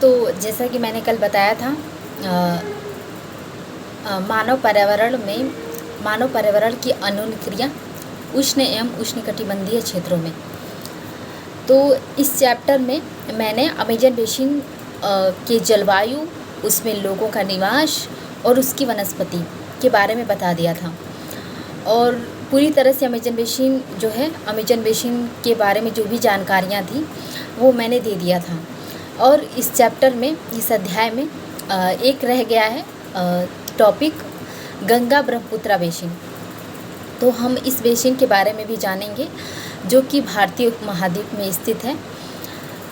तो जैसा कि मैंने कल बताया था, मानव पर्यावरण की अनुक्रिया उष्ण एवं उष्णकटिबंधीय क्षेत्रों में। तो इस चैप्टर में मैंने अमेजन बेसिन के जलवायु, उसमें लोगों का निवास और उसकी वनस्पति के बारे में बता दिया था। और पूरी तरह से अमेजन बेसिन के बारे में जो भी जानकारियाँ थी वो मैंने दे दिया था। और इस चैप्टर में, इस अध्याय में एक रह गया है टॉपिक, गंगा ब्रह्मपुत्रा बेसिन। तो हम इस बेसिन के बारे में भी जानेंगे, जो कि भारतीय उपमहाद्वीप में स्थित है।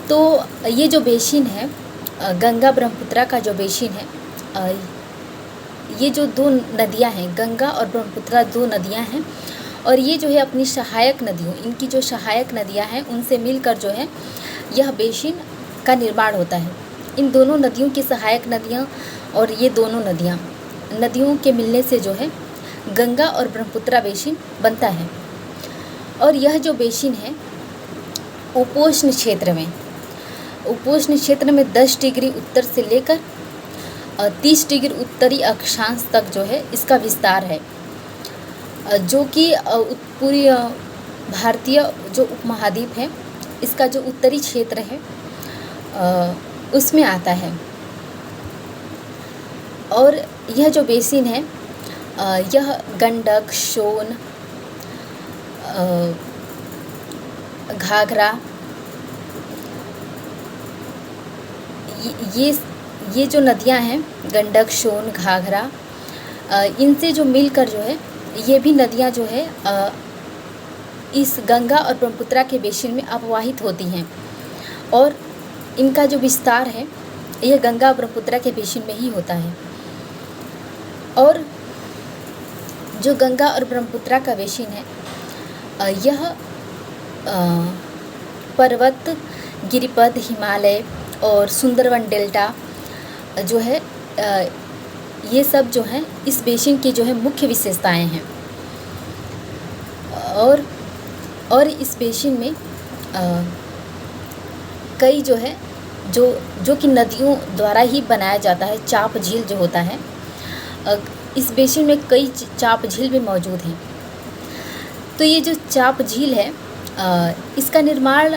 तो ये जो बेसिन है, गंगा ब्रह्मपुत्रा का जो बेसिन है, ये जो दो नदियां हैं, गंगा और ब्रह्मपुत्रा, दो नदियां हैं। और ये जो है अपनी सहायक नदियों, इनकी जो सहायक नदियां हैं उनसे मिलकर जो है यह बेसिन का निर्माण होता है। इन दोनों नदियों की सहायक नदियां और ये दोनों नदियों के मिलने से जो है गंगा और ब्रह्मपुत्रा बेसिन बनता है। और यह जो बेसिन है उपोष्ण क्षेत्र में 10 डिग्री उत्तर से लेकर 30 डिग्री उत्तरी अक्षांश तक जो है इसका विस्तार है, जो कि पूरी भारतीय जो उपमहाद्वीप है, इसका जो उत्तरी क्षेत्र है उसमें आता है। और यह जो बेसिन है, यह गंडक, सोन, घाघरा, ये जो नदियां हैं, गंडक, सोन, घाघरा, इनसे जो मिलकर जो है ये भी नदियां जो है इस गंगा और ब्रह्मपुत्रा के बेसिन में अपवाहित होती हैं। और इनका जो विस्तार है यह गंगा और ब्रह्मपुत्रा के बेसिन में ही होता है। और जो गंगा और ब्रह्मपुत्रा का बेसिन है, यह पर्वत, गिरिपद, हिमालय और सुंदरवन डेल्टा जो है, ये सब जो हैं इस बेसिन की जो है मुख्य विशेषताएं हैं। और इस बेसिन में कई जो है जो कि नदियों द्वारा ही बनाया जाता है, चाप झील जो होता है, इस बेसिन में कई चाप झील भी मौजूद हैं। तो ये जो चाप झील है, इसका निर्माण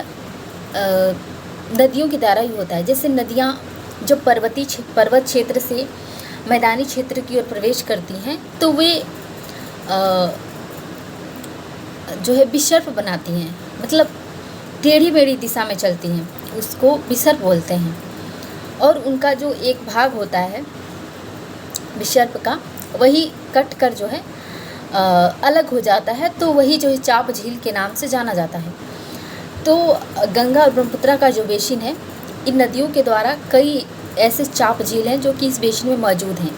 नदियों के द्वारा ही होता है। जैसे नदियाँ जो पर्वत क्षेत्र से मैदानी क्षेत्र की ओर प्रवेश करती हैं, तो वे जो है विसर्प बनाती हैं, मतलब टेढ़ी मेढ़ी दिशा में चलती हैं, उसको विसर्प बोलते हैं। और उनका जो एक भाग होता है विसर्प का, वही कट कर जो है अलग हो जाता है, तो वही जो है चाप झील के नाम से जाना जाता है। तो गंगा और ब्रह्मपुत्रा का जो बेसिन है, इन नदियों के द्वारा कई ऐसे चाप झील हैं जो कि इस बेसिन में मौजूद हैं।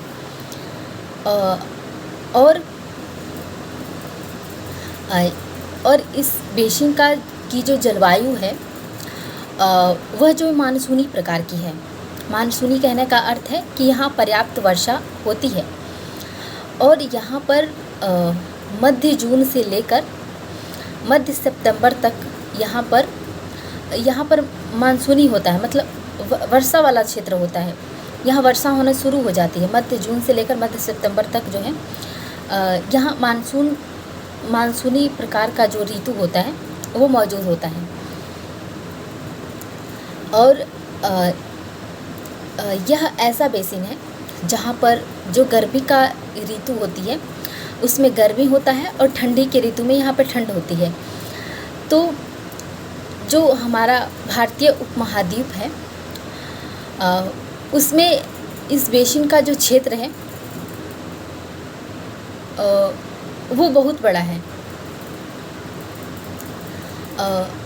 और इस बेसिन की जो जलवायु है, वह जो मानसूनी प्रकार की है। मानसूनी कहने का अर्थ है कि यहाँ पर्याप्त वर्षा होती है। और यहाँ पर मध्य जून से लेकर मध्य सितंबर तक यहाँ पर मानसूनी होता है, मतलब वर्षा वाला क्षेत्र होता है। यहाँ वर्षा होना शुरू हो जाती है मध्य जून से लेकर मध्य सितंबर तक जो है यहाँ मानसूनी प्रकार का जो ऋतु होता है वो मौजूद होता है। और यह ऐसा बेसिन है जहाँ पर जो गर्मी का ऋतु होती है उसमें गर्मी होता है, और ठंडी के ऋतु में यहाँ पर ठंड होती है। तो जो हमारा भारतीय उपमहाद्वीप है, उसमें इस बेसिन का जो क्षेत्र है वो बहुत बड़ा है।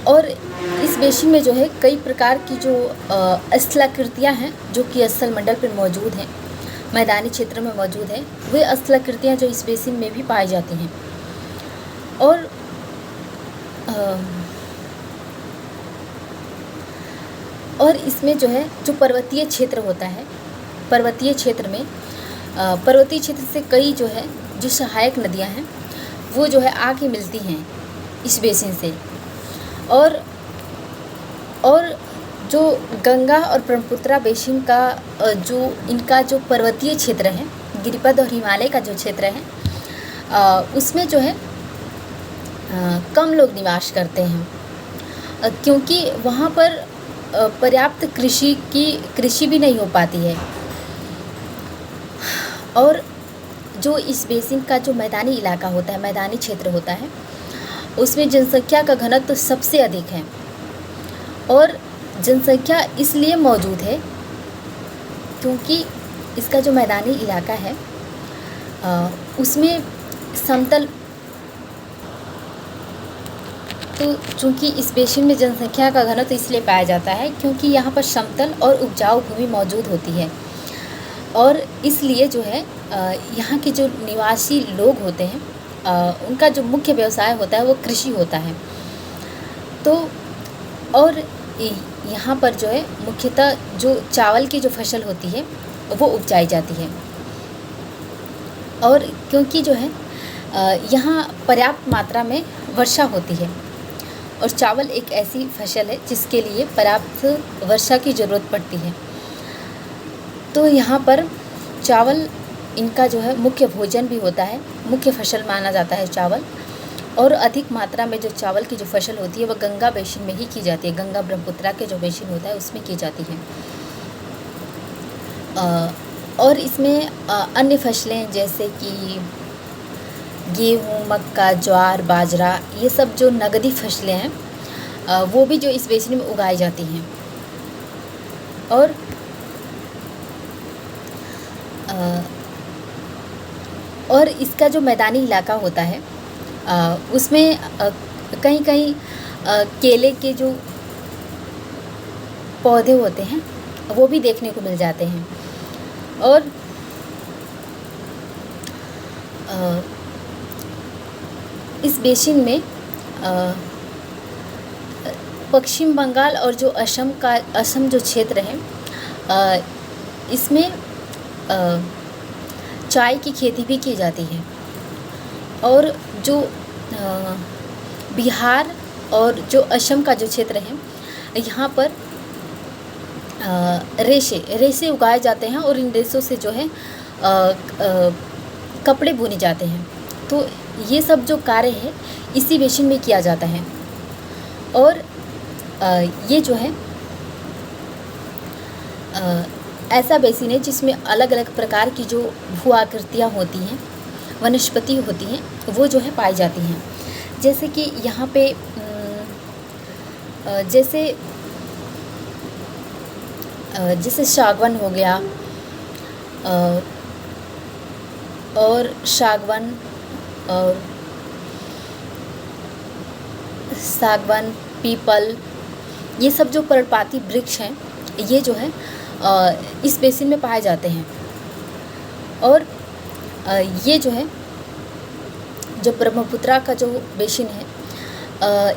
और इस बेसिन में जो है कई प्रकार की जो स्थलाकृतियाँ हैं जो कि स्थल मंडल पर मौजूद हैं, मैदानी क्षेत्र में मौजूद है, वे स्थलाकृतियाँ जो इस बेसिन में भी पाई जाती हैं। और इसमें जो है जो पर्वतीय क्षेत्र होता है, पर्वतीय क्षेत्र से कई जो है जो सहायक नदियां हैं वो जो है आके मिलती हैं इस बेसिन से। और जो गंगा और ब्रह्मपुत्रा बेसिन का जो इनका जो पर्वतीय क्षेत्र है, गिरिपद और हिमालय का जो क्षेत्र है, उसमें जो है कम लोग निवास करते हैं, क्योंकि वहाँ पर पर्याप्त कृषि भी नहीं हो पाती है। और जो इस बेसिन का जो मैदानी इलाका होता है, मैदानी क्षेत्र होता है, उसमें जनसंख्या का घनत्व सबसे अधिक है। और जनसंख्या इसलिए मौजूद है क्योंकि इसका जो मैदानी इलाका है उसमें समतल, तो चूँकि इस बेसिन में जनसंख्या का घनत्व इसलिए पाया जाता है क्योंकि यहाँ पर समतल और उपजाऊ भूमि मौजूद होती है। और इसलिए जो है यहाँ के जो निवासी लोग होते हैं उनका जो मुख्य व्यवसाय होता है वो कृषि होता है। तो और यहाँ पर जो है मुख्यतः जो चावल की जो फसल होती है वो उपजाई जाती है। और क्योंकि जो है यहाँ पर्याप्त मात्रा में वर्षा होती है, और चावल एक ऐसी फसल है जिसके लिए पर्याप्त वर्षा की ज़रूरत पड़ती है। तो यहाँ पर चावल इनका जो है मुख्य भोजन भी होता है, मुख्य फसल माना जाता है चावल। और अधिक मात्रा में जो चावल की जो फसल होती है वह गंगा बेसिन में ही की जाती है, गंगा ब्रह्मपुत्रा के जो बेसिन होता है उसमें की जाती है। और इसमें अन्य फसलें जैसे कि गेहूँ, मक्का, ज्वार, बाजरा, ये सब जो नगदी फसलें हैं वो भी जो इस बेसिन में उगाई जाती हैं। और इसका जो मैदानी इलाका होता है उसमें कहीं कहीं केले के जो पौधे होते हैं वो भी देखने को मिल जाते हैं। और इस बेसिन में पश्चिम बंगाल और जो असम जो क्षेत्र है इसमें चाय की खेती भी की जाती है। और जो बिहार और जो असम का जो क्षेत्र है यहाँ पर रेशे उगाए जाते हैं, और इन रेशों से जो है कपड़े बुने जाते हैं। तो ये सब जो कार्य है इसी बेसिन में किया जाता है। और ये जो है ऐसा बेसिन है जिसमें अलग अलग प्रकार की जो भू आकृतियाँ होती हैं, वनस्पति होती हैं, वो जो है पाई जाती हैं। जैसे कि यहाँ पे जैसे सागवन हो गया, और सागवन, पीपल, ये सब जो पर्णपाती वृक्ष हैं ये जो है इस बेसिन में पाए जाते हैं। और ये जो है जो ब्रह्मपुत्रा का जो बेसिन है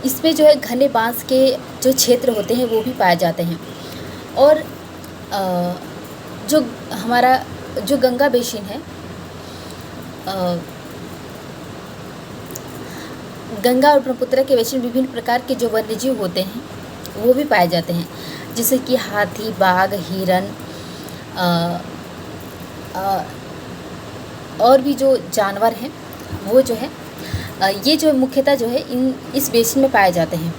इसमें जो है घने बांस के जो क्षेत्र होते हैं वो भी पाए जाते हैं। और जो हमारा जो गंगा बेसिन है, गंगा और ब्रह्मपुत्रा के बेसिन में विभिन्न प्रकार के जो वन्यजीव होते हैं वो भी पाए जाते हैं, जैसे कि हाथी, बाघ, हिरन, और भी जो जानवर हैं वो जो है ये जो मुख्यतः जो है इस बेसिन में पाए जाते हैं।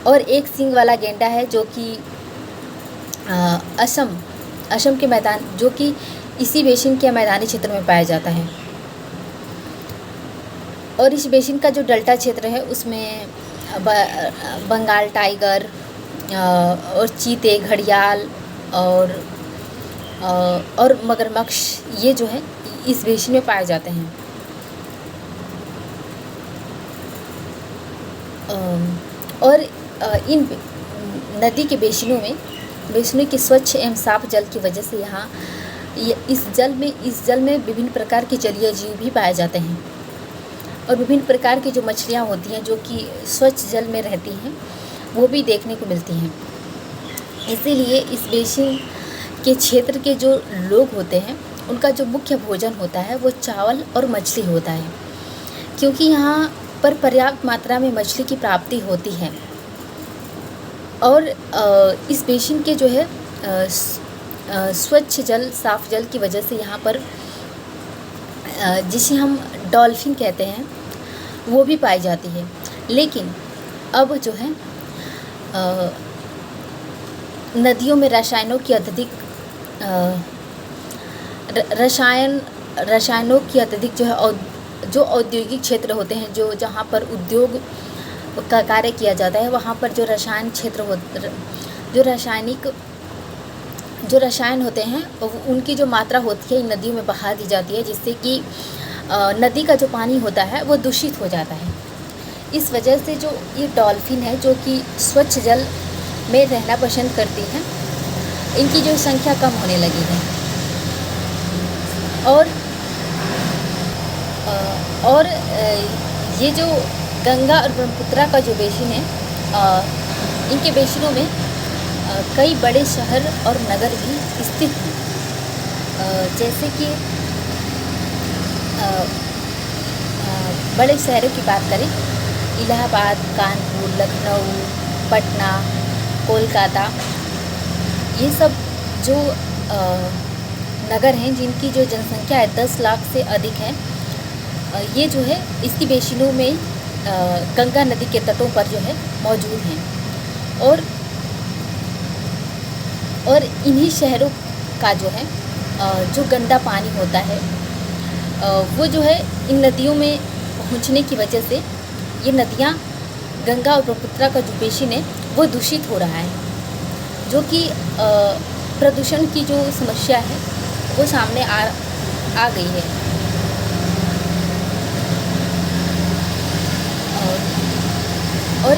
और एक सींग वाला गेंडा है जो कि असम के मैदान, जो कि इसी बेसिन के मैदानी क्षेत्र में पाया जाता है। और इस बेसिन का जो डेल्टा क्षेत्र है उसमें बंगाल टाइगर और चीते, घड़ियाल और मगरमच्छ, ये जो है इस बेसिन में पाए जाते हैं। और इन नदी के बेसिनों के स्वच्छ एवं साफ जल की वजह से यहाँ इस जल में विभिन्न प्रकार के जलीय जीव भी पाए जाते हैं, और विभिन्न प्रकार की जो मछलियाँ होती हैं जो कि स्वच्छ जल में रहती हैं वो भी देखने को मिलती हैं। इसीलिए इस बेसिन के क्षेत्र के जो लोग होते हैं उनका जो मुख्य भोजन होता है वो चावल और मछली होता है, क्योंकि यहाँ पर पर्याप्त मात्रा में मछली की प्राप्ति होती है। और इस बेसिन के जो है स्वच्छ जल, साफ जल की वजह से यहाँ पर जिसे हम डॉल्फिन कहते हैं वो भी पाई जाती है। लेकिन अब जो है नदियों में रसायनों की अत्यधिक रसायनों की अत्यधिक जो है जो औद्योगिक क्षेत्र होते हैं, जो जहाँ पर उद्योग का कार्य किया जाता है, वहाँ पर जो रसायन क्षेत्र जो रसायन होते हैं उनकी जो मात्रा होती है इन नदियों में बहा दी जाती है, जिससे कि नदी का जो पानी होता है वो दूषित हो जाता है। इस वजह से जो ये डॉल्फिन है जो कि स्वच्छ जल में रहना पसंद करती हैं, इनकी जो संख्या कम होने लगी है। और ये जो गंगा और ब्रह्मपुत्रा का जो बेसिन है, इनके बेसिनों में कई बड़े शहर और नगर भी स्थित हैं। जैसे कि बड़े शहरों की बात करें, इलाहाबाद, कानपुर, लखनऊ, पटना, कोलकाता, ये सब जो नगर हैं जिनकी जो जनसंख्या है 10 लाख से अधिक है, ये जो है इसकी बेसिनों में गंगा नदी के तटों पर जो है मौजूद हैं। और इन्हीं शहरों का जो है जो गंदा पानी होता है वो जो है इन नदियों में पहुंचने की वजह से ये नदियां, गंगा और ब्रह्मपुत्रा का जो बेसिन है वो दूषित हो रहा है, जो कि प्रदूषण की जो समस्या है वो सामने आ गई है। और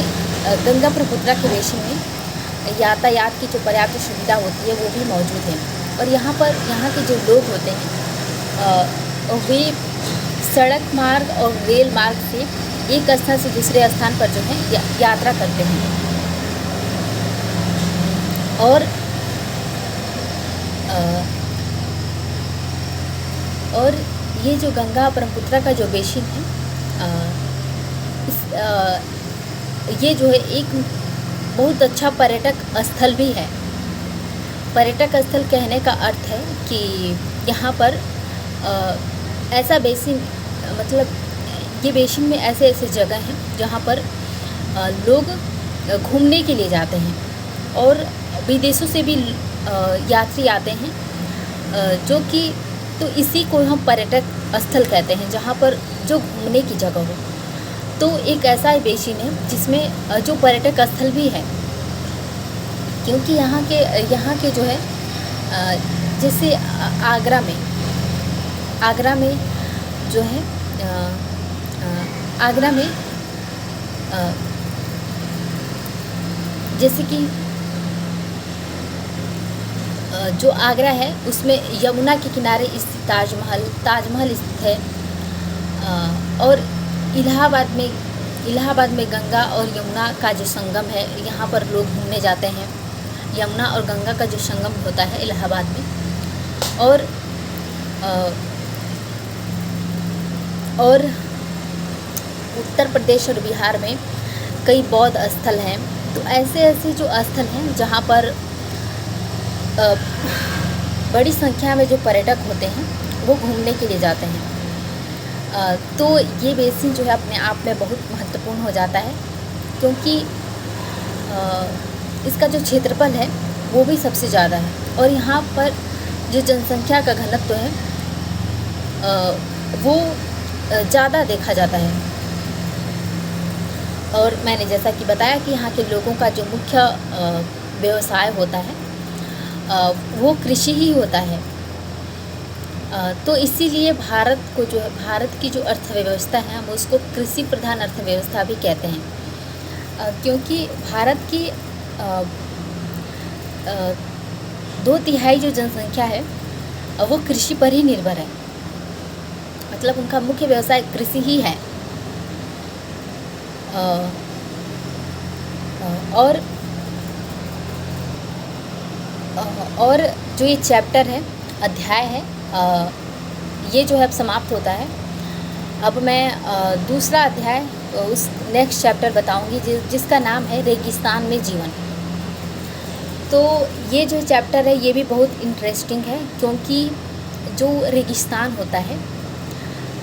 गंगा ब्रह्मपुत्रा के बेसिन में यातायात की जो पर्याप्त सुविधा होती है वो भी मौजूद है। और यहाँ के जो लोग होते हैं वे सड़क मार्ग और रेल मार्ग से एक स्थान से दूसरे स्थान पर जो है यात्रा करते हैं। और ये जो गंगा ब्रह्मपुत्रा का जो बेसिन है, ये जो है एक बहुत अच्छा पर्यटक स्थल भी है। पर्यटक स्थल कहने का अर्थ है कि यहाँ पर ऐसा बेसिन, मतलब ये बेसिन में ऐसे ऐसे जगह हैं जहाँ पर लोग घूमने के लिए जाते हैं और विदेशों से भी यात्री आते हैं, जो कि तो इसी को हम पर्यटक स्थल कहते हैं, जहाँ पर जो घूमने की जगह हो। तो एक ऐसा बेसिन है जिसमें जो पर्यटक स्थल भी है, क्योंकि यहाँ के जो है जैसे आगरा में जो है आगरा में जैसे कि जो आगरा है उसमें यमुना के किनारे स्थित ताजमहल स्थित है। और इलाहाबाद में गंगा और यमुना का जो संगम है, यहाँ पर लोग घूमने जाते हैं। यमुना और गंगा का जो संगम होता है इलाहाबाद में। और उत्तर प्रदेश और बिहार में कई बौद्ध स्थल हैं। तो ऐसे जो स्थल हैं जहाँ पर बड़ी संख्या में जो पर्यटक होते हैं वो घूमने के लिए जाते हैं। तो ये बेसिन जो है अपने आप में बहुत महत्वपूर्ण हो जाता है, क्योंकि इसका जो क्षेत्रफल है वो भी सबसे ज़्यादा है और यहाँ पर जो जनसंख्या का घनत्व है वो ज़्यादा देखा जाता है। और मैंने जैसा कि बताया कि यहाँ के लोगों का जो मुख्य व्यवसाय होता है वो कृषि ही होता है। तो इसीलिए भारत की जो अर्थव्यवस्था है हम उसको कृषि प्रधान अर्थव्यवस्था भी कहते हैं, क्योंकि भारत की 2/3 जो जनसंख्या है वो कृषि पर ही निर्भर है। मतलब उनका मुख्य व्यवसाय कृषि ही है। और जो ये चैप्टर है, अध्याय है, ये जो है अब समाप्त होता है। अब मैं दूसरा अध्याय, उस नेक्स्ट चैप्टर बताऊंगी जिसका नाम है रेगिस्तान में जीवन। तो ये जो चैप्टर है ये भी बहुत इंटरेस्टिंग है, क्योंकि जो रेगिस्तान होता है,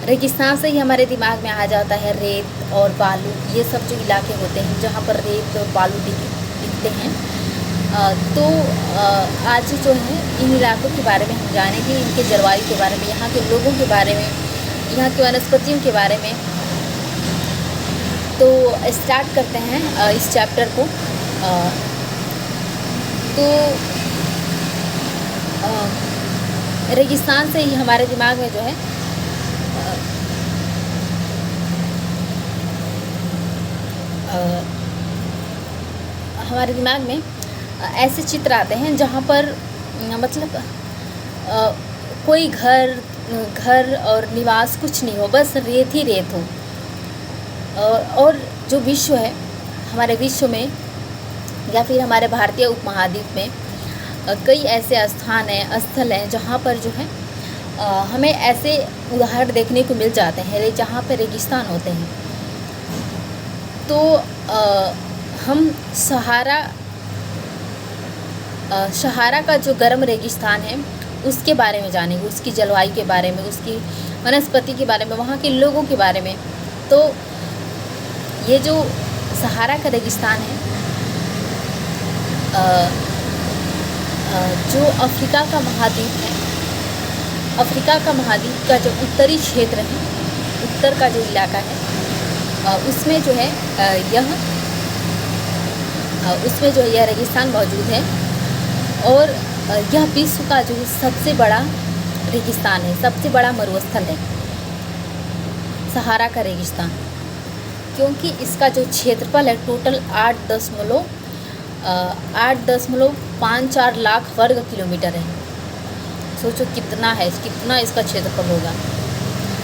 रेगिस्तान से ही हमारे दिमाग में आ जाता है रेत और बालू, ये सब जो इलाके होते हैं जहाँ पर रेत और बालू दिखते हैं। तो आज जो है इन इलाकों के बारे में हम जानेंगे, इनके जलवायु के बारे में, यहाँ के लोगों के बारे में, यहाँ की वनस्पतियों के बारे में। तो स्टार्ट करते हैं इस चैप्टर को। तो रेगिस्तान से ही हमारे दिमाग में जो है हमारे दिमाग में ऐसे चित्र आते हैं जहाँ पर मतलब कोई घर और निवास कुछ नहीं हो, बस रेत ही रेत हो। और जो विश्व है, हमारे विश्व में या फिर हमारे भारतीय उपमहाद्वीप में कई ऐसे स्थल हैं जहाँ पर जो है हमें ऐसे उदाहरण देखने को मिल जाते हैं जहाँ पर रेगिस्तान होते हैं। तो हम सहारा का जो गर्म रेगिस्तान है उसके बारे में जानेंगे, उसकी जलवायु के बारे में, उसकी वनस्पति के बारे में, वहाँ के लोगों के बारे में। तो ये जो सहारा का रेगिस्तान है, जो अफ्रीका का महाद्वीप है, अफ्रीका का महाद्वीप का जो उत्तरी क्षेत्र है, उत्तर का जो इलाका है, उसमें जो है यह रेगिस्तान मौजूद है। और यह विश्व का जो सबसे बड़ा रेगिस्तान है, सबसे बड़ा मरुस्थल है सहारा का रेगिस्तान, क्योंकि इसका जो क्षेत्रफल है टोटल 8.54 लाख वर्ग किलोमीटर है। सोचो कितना है, कितना इसका क्षेत्रफल होगा,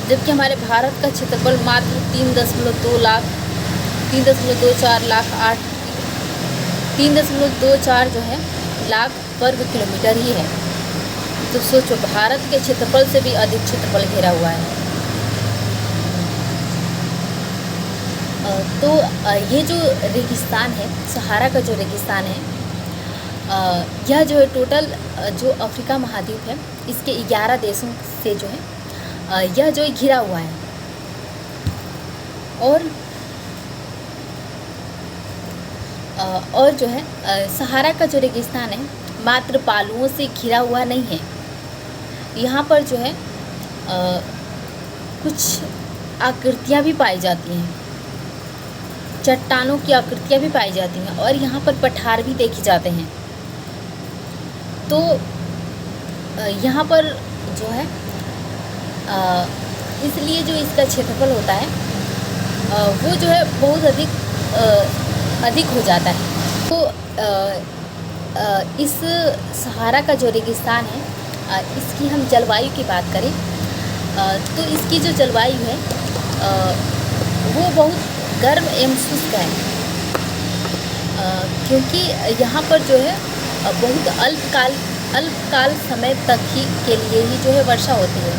जबकि हमारे भारत का क्षेत्रफल मात्र 3.24 जो है लाख वर्ग किलोमीटर ही है। तो सोचो भारत के क्षेत्रफल से भी अधिक क्षेत्रफल घेरा हुआ है। तो ये जो रेगिस्तान है, सहारा का जो रेगिस्तान है, यह जो है टोटल जो अफ्रीका महाद्वीप है इसके 11 देशों से जो है यह जो घिरा हुआ है। और जो है सहारा का जो रेगिस्तान है मात्र बालुओं से घिरा हुआ नहीं है। यहाँ पर जो है कुछ आकृतियाँ भी पाई जाती हैं, चट्टानों की आकृतियाँ भी पाई जाती हैं, और यहाँ पर पठार भी देखे जाते हैं। तो यहाँ पर जो है इसलिए जो इसका क्षेत्रफल होता है वो जो है बहुत अधिक हो जाता है। तो इस सहारा का जो रेगिस्तान है, इसकी हम जलवायु की बात करें तो इसकी जो जलवायु है वो बहुत गर्म एवं शुष्क है, क्योंकि यहाँ पर जो है बहुत अल्पकाल समय तक ही के लिए ही जो है वर्षा होती है।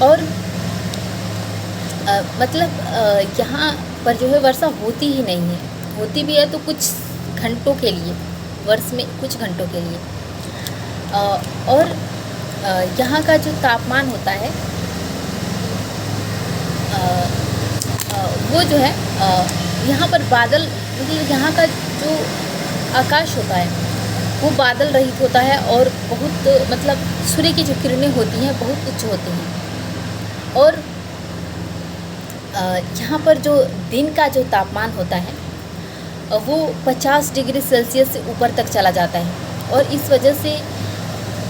और मतलब यहाँ पर जो है वर्षा होती ही नहीं है, होती भी है तो कुछ घंटों के लिए, वर्ष में कुछ घंटों के लिए। और यहाँ का जो तापमान होता है वो जो है यहाँ पर बादल, मतलब यहाँ का जो आकाश होता है वो बादल रहित होता है, और बहुत मतलब सूर्य की जो किरणें होती हैं बहुत उच्च होती हैं। और यहाँ पर जो दिन का जो तापमान होता है वो 50 डिग्री सेल्सियस से ऊपर तक चला जाता है। और इस वजह से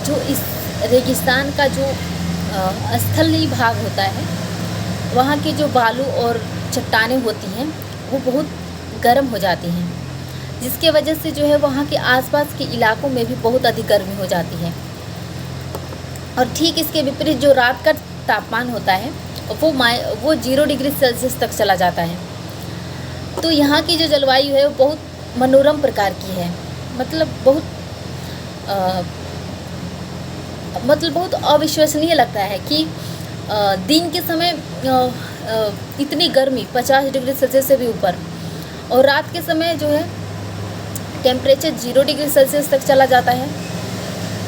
जो इस रेगिस्तान का जो स्थलीय भाग होता है, वहाँ की जो बालू और चट्टानें होती हैं वो बहुत गर्म हो जाती हैं, जिसके वजह से जो है वहाँ के आसपास के इलाकों में भी बहुत अधिक गर्मी हो जाती है। और ठीक इसके विपरीत जो रात का तापमान होता है वो 0 डिग्री सेल्सियस तक चला जाता है। तो यहाँ की जो जलवायु है वो बहुत मनोरम प्रकार की है, मतलब बहुत अविश्वसनीय लगता है कि दिन के समय इतनी गर्मी 50 डिग्री सेल्सियस से भी ऊपर, और रात के समय जो है टेम्परेचर 0 डिग्री सेल्सियस तक चला जाता है।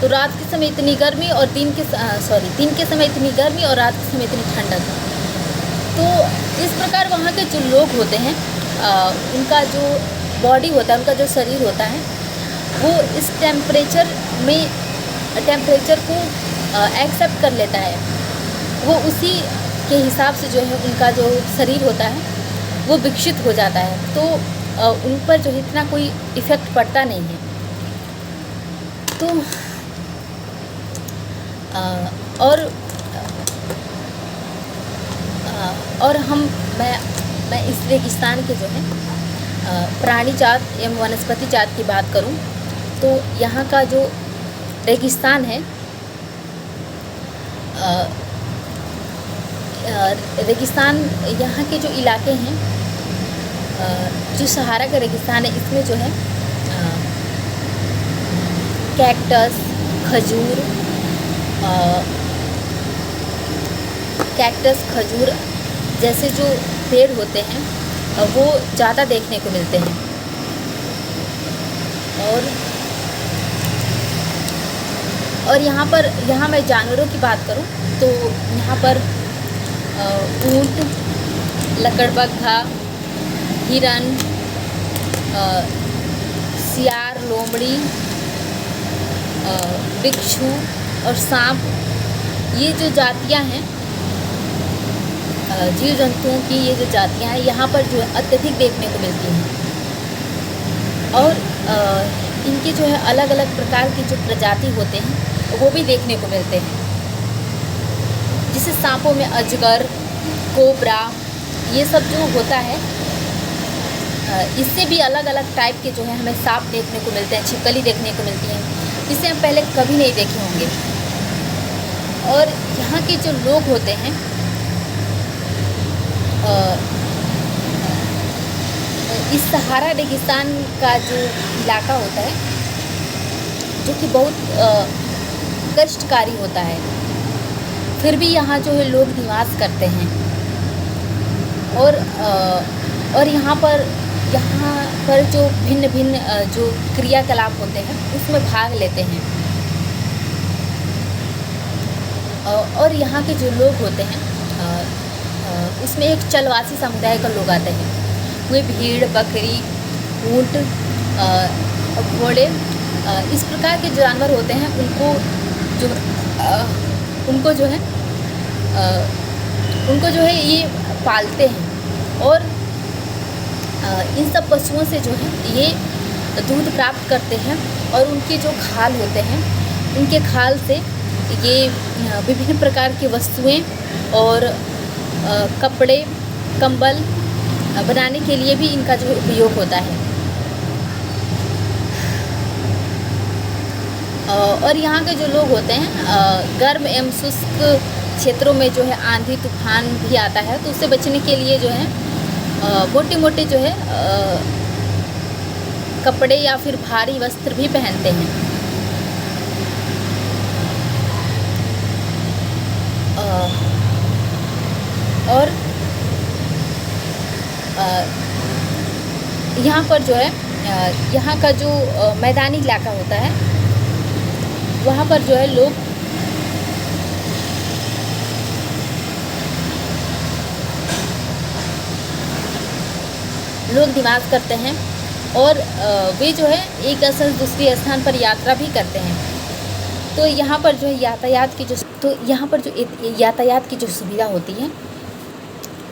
तो रात के समय इतनी गर्मी और दिन के समय इतनी गर्मी और रात के समय इतनी ठंडक। तो इस प्रकार वहाँ के जो लोग होते हैं उनका जो बॉडी होता है, उनका जो शरीर होता है, वो इस टेम्परेचर को एक्सेप्ट कर लेता है। वो उसी के हिसाब से जो है उनका जो शरीर होता है वो विकसित हो जाता है। तो उन पर जो है इतना कोई इफ़ेक्ट पड़ता नहीं है। तो मैं इस रेगिस्तान के जो है प्राणी जात एवं वनस्पति जात की बात करूं तो यहाँ का जो रेगिस्तान है, रेगिस्तान यहाँ के जो इलाके हैं, जो सहारा का रेगिस्तान है, इसमें जो है कैक्टस, खजूर जैसे जो पेड़ होते हैं वो ज़्यादा देखने को मिलते हैं। और यहाँ मैं जानवरों की बात करूँ तो यहाँ पर ऊँट, लकड़बग्घा, हिरन, सियार, लोमड़ी, बिच्छू और सांप, ये जो जातियाँ हैं जीव जंतुओं की, ये जो जातियाँ हैं यहाँ पर जो है अत्यधिक देखने को मिलती हैं। और इनके जो है अलग अलग प्रकार की जो प्रजाति होते हैं वो भी देखने को मिलते हैं। जैसे सांपों में अजगर, कोबरा, ये सब जो होता है, इससे भी अलग अलग टाइप के जो है हमें सांप देखने को मिलते हैं, छिपकली देखने को मिलती हैं, जिसे हम पहले कभी नहीं देखे होंगे। और यहाँ के जो लोग होते हैं इस सहारा रेगिस्तान का जो इलाका होता है, जो कि बहुत कष्टकारी होता है, फिर भी यहाँ जो है लोग निवास करते हैं। और यहाँ पर जो भिन्न भिन्न जो क्रियाकलाप होते हैं उसमें भाग लेते हैं। और यहाँ के जो लोग होते हैं उसमें एक चलवासी समुदाय का लोग आते हैं। वे भेड़, बकरी, ऊँट, घोड़े, इस प्रकार के जानवर होते हैं, उनको जो है ये पालते हैं। और इन सब पशुओं से जो है ये दूध प्राप्त करते हैं। और उनके जो खाल होते हैं, उनके खाल से ये विभिन्न प्रकार की वस्तुएं और कपड़े, कंबल बनाने के लिए भी इनका जो उपयोग होता है। और यहाँ के जो लोग होते हैं गर्म एवं शुष्क क्षेत्रों में जो है आंधी तूफान भी आता है, तो उससे बचने के लिए जो है मोटे मोटे जो है कपड़े या फिर भारी वस्त्र भी पहनते हैं। और यहाँ पर जो है यहाँ का जो मैदानी इलाका होता है, वहाँ पर जो है लोग निवास करते हैं। और वे जो है एक स्थान से दूसरे स्थान पर यात्रा भी करते हैं। तो यहाँ पर जो है यातायात की जो सुविधा होती है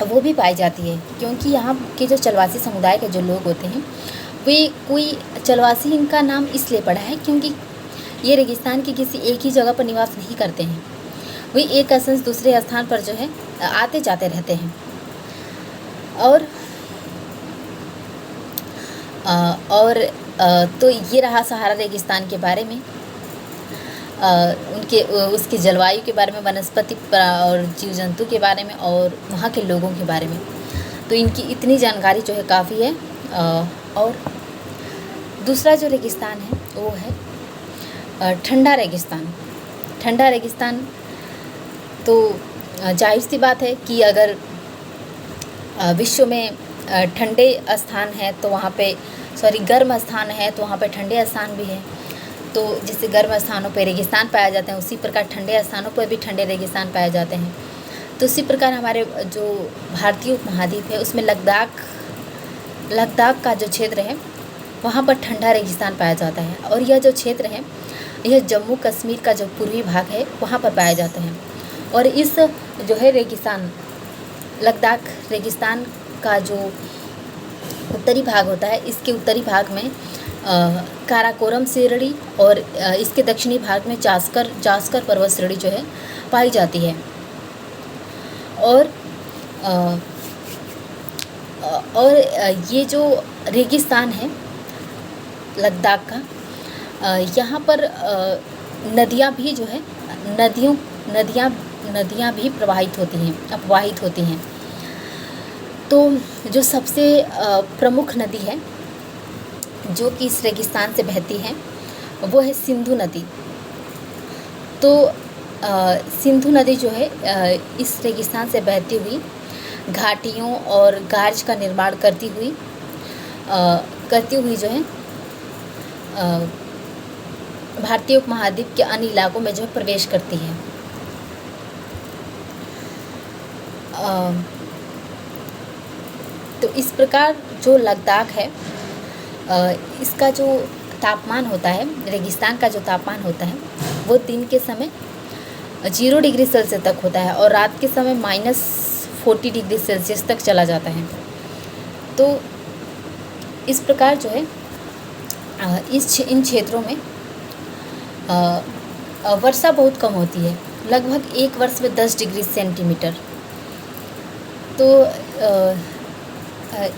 वो भी पाई जाती है, क्योंकि यहाँ के जो चलवासी समुदाय के जो लोग होते हैं, वे कोई चलवासी इनका नाम इसलिए पड़ा है क्योंकि ये रेगिस्तान की किसी एक ही जगह पर निवास नहीं करते हैं। वे एक स्थान से दूसरे स्थान पर जो है आते जाते रहते हैं। तो ये रहा सहारा रेगिस्तान के बारे में, उसके जलवायु के बारे में, वनस्पति और जीव जंतु के बारे में, और वहाँ के लोगों के बारे में। तो इनकी इतनी जानकारी जो है काफ़ी है। और दूसरा जो रेगिस्तान है वो है ठंडा रेगिस्तान। ठंडा रेगिस्तान तो जाहिर सी बात है कि अगर विश्व में ठंडे स्थान हैं तो वहाँ पे गर्म स्थान है तो वहाँ पे ठंडे स्थान भी है। तो जैसे गर्म स्थानों पर रेगिस्तान पाया जाते हैं, उसी प्रकार ठंडे स्थानों पर भी ठंडे रेगिस्तान पाए जाते हैं। तो इसी प्रकार हमारे जो भारतीय उपमहाद्वीप है उसमें लद्दाख का जो क्षेत्र है वहाँ पर ठंडा रेगिस्तान पाया जाता है। और यह जो क्षेत्र है यह जम्मू कश्मीर का जो पूर्वी भाग है वहाँ पर पाया जाता है। और इस जो है रेगिस्तान, लद्दाख रेगिस्तान का जो उत्तरी भाग होता है, इसके उत्तरी भाग में काराकोरम श्रेणी और इसके दक्षिणी भाग में जास्कर पर्वत श्रेणी जो है पाई जाती है। और ये जो रेगिस्तान है लद्दाख का, यहाँ पर नदियाँ भी जो है नदियाँ भी अपवाहित होती हैं। तो जो सबसे प्रमुख नदी है जो कि इस रेगिस्तान से बहती है वो है सिंधु नदी। तो सिंधु नदी जो है इस रेगिस्तान से बहती हुई घाटियों और गार्ज का निर्माण करती हुई जो है भारतीय उपमहाद्वीप के अन्य इलाकों में जो है प्रवेश करती है। तो इस प्रकार जो लद्दाख है इसका जो तापमान होता है, रेगिस्तान का जो तापमान होता है वो दिन के समय 0 डिग्री सेल्सियस तक होता है और रात के समय -40 डिग्री सेल्सियस तक चला जाता है। तो इस प्रकार जो है इन क्षेत्रों में वर्षा बहुत कम होती है, लगभग एक वर्ष में 10 डिग्री सेंटीमीटर। तो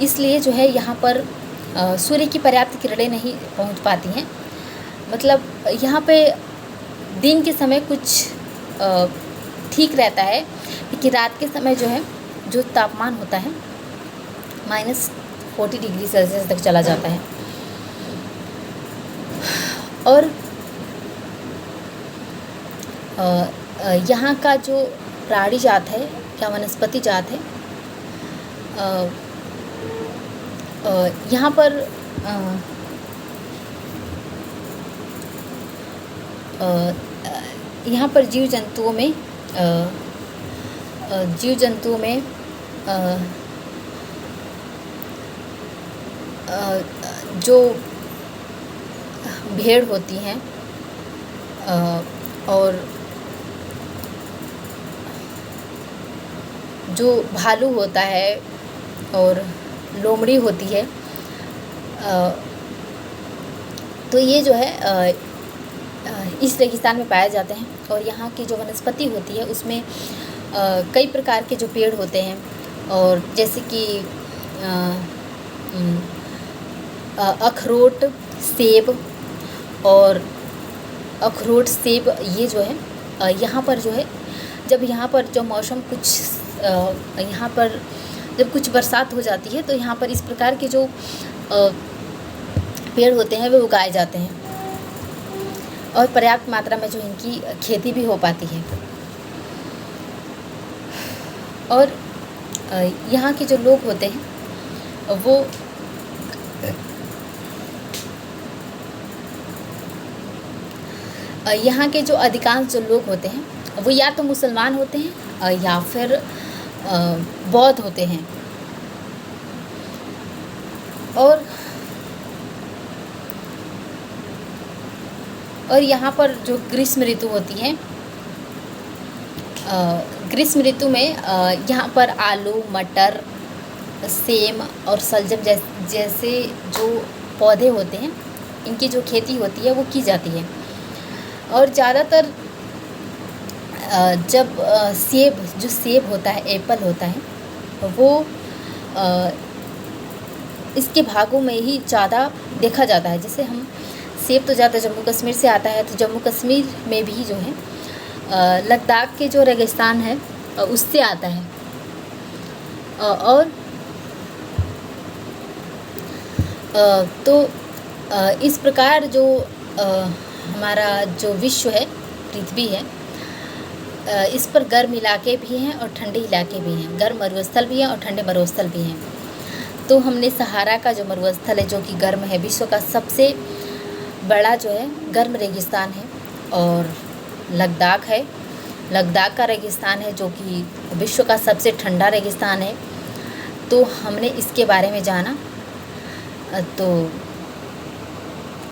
इसलिए जो है यहाँ पर सूर्य की पर्याप्त किरणें नहीं पहुँच पाती हैं। मतलब यहाँ पे दिन के समय कुछ ठीक रहता है, लेकिन रात के समय जो है जो तापमान होता है -40 डिग्री सेल्सियस तक चला जाता है। और यहाँ का जो प्राणी जात है या वनस्पति जात है, यहाँ पर जीव जंतुओं में जो भेड़ होती हैं और जो भालू होता है और लोमड़ी होती है, तो ये जो है इस रेगिस्तान में पाए जाते हैं। और यहाँ की जो वनस्पति होती है उसमें कई प्रकार के जो पेड़ होते हैं, और जैसे कि अखरोट, सेब ये जो है यहाँ पर जो है जब यहाँ पर जो मौसम यहाँ पर जब कुछ बरसात हो जाती है तो यहाँ पर इस प्रकार के जो पेड़ होते हैं वे उगाए जाते हैं और पर्याप्त मात्रा में जो इनकी खेती भी हो पाती है। और यहाँ के जो लोग होते हैं वो यहाँ के जो अधिकांश जो लोग होते हैं वो या तो मुसलमान होते हैं या फिर बौद्ध होते हैं। और यहाँ पर जो ग्रीष्म ऋतु होती है, ग्रीष्म ऋतु में यहाँ पर आलू, मटर, सेम और शलजम जैसे जो पौधे होते हैं इनकी जो खेती होती है वो की जाती है। और ज़्यादातर जब सेब होता है, एप्पल होता है, वो इसके भागों में ही ज़्यादा देखा जाता है। जैसे हम सेब तो ज़्यादा जम्मू कश्मीर से आता है, तो जम्मू कश्मीर में भी जो है लद्दाख के जो रेगिस्तान है उससे आता है। और तो इस प्रकार जो हमारा जो विश्व है, पृथ्वी है, इस पर गर्म इलाके भी हैं और ठंडे इलाके भी हैं, गर्म मरुस्थल भी हैं और ठंडे मरुस्थल भी हैं। तो हमने सहारा का जो मरुस्थल है, जो कि गर्म है, विश्व का सबसे बड़ा जो है गर्म रेगिस्तान है, और लद्दाख है, लद्दाख का रेगिस्तान है जो कि विश्व का सबसे ठंडा रेगिस्तान है। तो हमने इसके बारे में जाना। तो